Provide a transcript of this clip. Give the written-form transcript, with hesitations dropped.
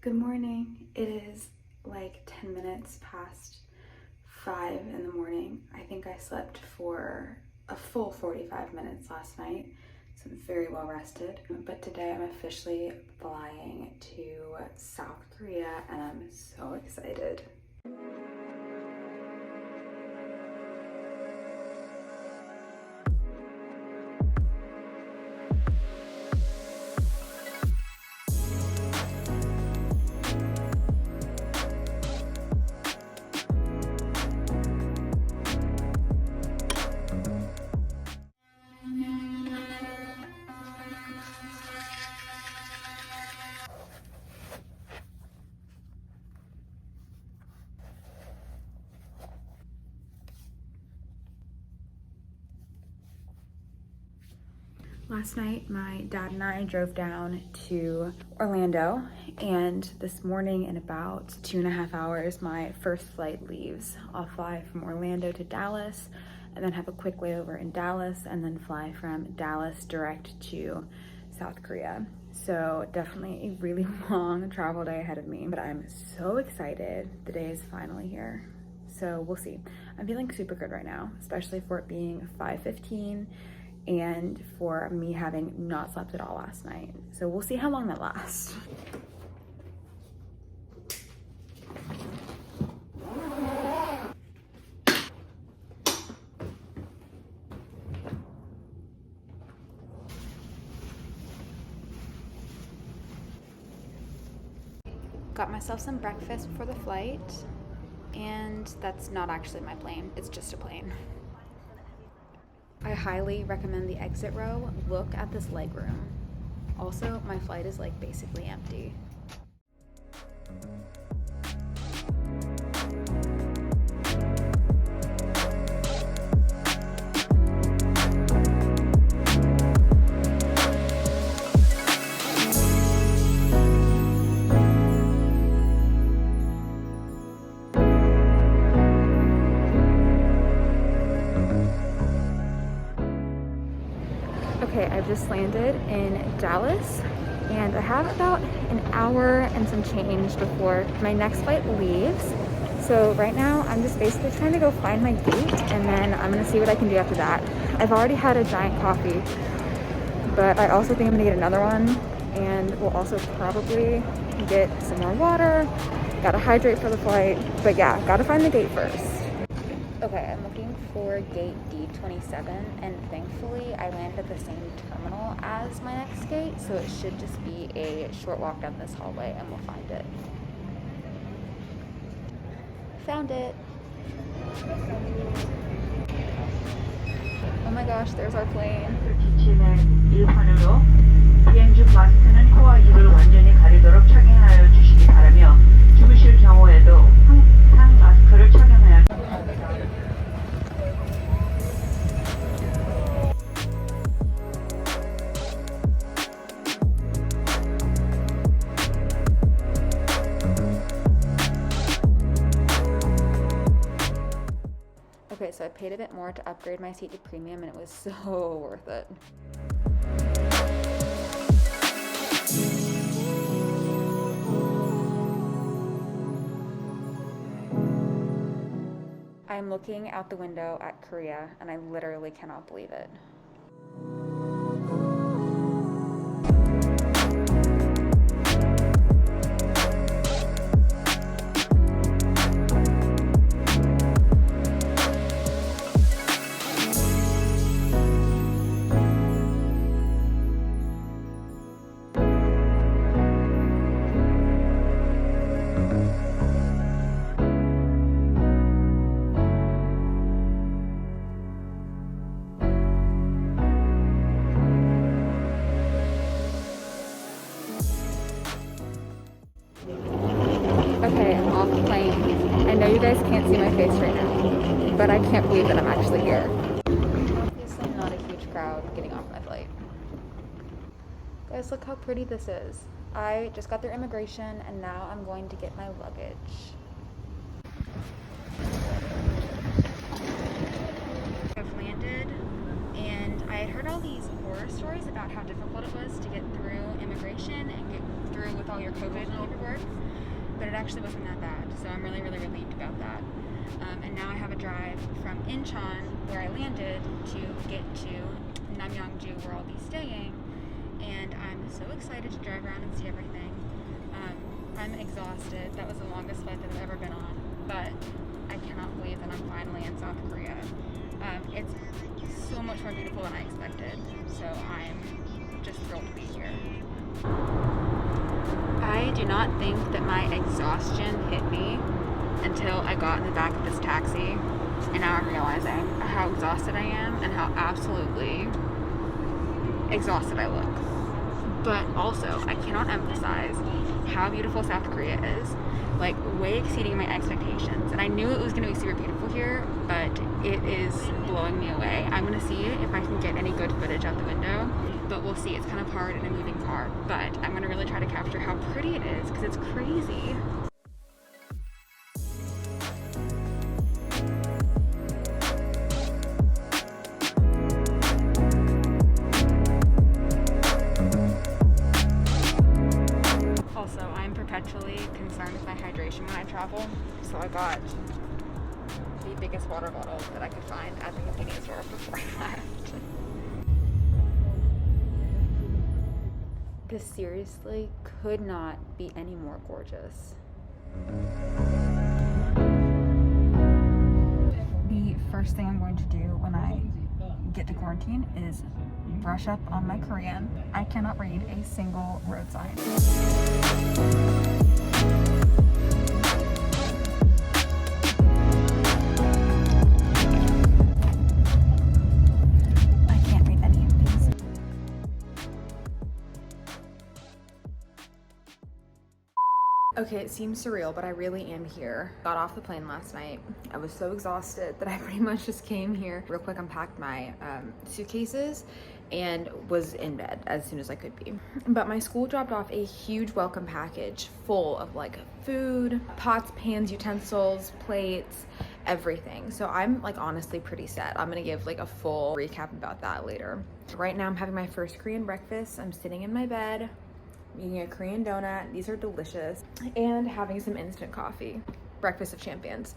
Good morning. It is like 10 minutes past 5 in the morning. I think I slept for a full 45 minutes last night, so I'm very well rested. But today I'm officially flying to South Korea and I'm so excited. Last night, my dad and I drove down to Orlando, and this morning in about 2.5 hours, my first flight leaves. I'll fly from Orlando to Dallas, and then have a quick layover in Dallas, and then fly from Dallas direct to South Korea. So definitely a really long travel day ahead of me, but I'm so excited. The day is finally here. So we'll see. I'm feeling super good right now, especially for it being 5:15. And for me having not slept at all last night. So we'll see how long that lasts. Got myself some breakfast before the flight, and that's not actually my plane, it's just a plane. I highly recommend the exit row. Look at this legroom. Also, my flight is like basically empty. Okay, I've just landed in Dallas and I have about an hour and some change before my next flight leaves. So right now I'm just basically trying to go find my gate and then I'm gonna see what I can do after that. I've already had a giant coffee, but I also think I'm gonna get another one, and we'll also probably get some more water. Gotta hydrate for the flight, but yeah, gotta find the gate first. Okay, I'm looking for gate D27, and thankfully I landed at the same terminal as my next gate, so it should just be a short walk down this hallway and we'll find it. Found it! Oh my gosh, there's our plane. 비행 중 마스크는 코와 입을 완전히 가리도록 착용하여 주시기 바라며 주무실 경우에도 항상 마스크를 착용해야 Okay, so I paid a bit more to upgrade my seat to premium and it was so worth it. I'm looking out the window at Korea and I literally cannot believe it. Okay, I'm off the plane. I know you guys can't see my face right now, but I can't believe that I'm actually here. Obviously not a huge crowd getting off my flight. Guys, look how pretty this is. I just got through immigration and now I'm going to get my luggage. I've landed and I had heard all these horror stories about how difficult it was to get through immigration and get through with all all your COVID paperwork, but it actually wasn't that bad. So I'm really, really relieved about that. And now I have a drive from Incheon, where I landed, to get to Namyangju, where I'll be staying. And I'm so excited to drive around and see everything. I'm exhausted. That was the longest flight that I've ever been on, but I cannot believe that I'm finally in South Korea. It's so much more beautiful than I expected, so I'm just thrilled to be here. I do not think that my exhaustion hit me until I got in the back of this taxi, and now I'm realizing how exhausted I am and how absolutely exhausted I look. But also, I cannot emphasize how beautiful South Korea is, like way exceeding my expectations. And I knew it was going to be super beautiful here, but it is blowing me away. I'm going to see if I can get any good footage out the window, but we'll see. It's kind of hard in a moving car, but I'm going to really try to capture how pretty it is because it's crazy. Perpetually concerned with my hydration when I travel, so I got the biggest water bottle that I could find at the convenience store before I left. This seriously could not be any more gorgeous. The first thing I'm going to do when I get to quarantine is brush up on my Korean. I cannot read a single road sign. I can't read any of these. Okay, it seems surreal, but I really am here. Got off the plane last night. I was so exhausted that I pretty much just came here real quick, unpacked my suitcases, and was in bed as soon as I could be. But my school dropped off a huge welcome package full of like food, pots, pans, utensils, plates, everything. So I'm like honestly pretty set. I'm gonna give like a full recap about that later. Right now I'm having my first Korean breakfast. I'm sitting in my bed, eating a Korean donut. These are delicious. And having some instant coffee. Breakfast of champions.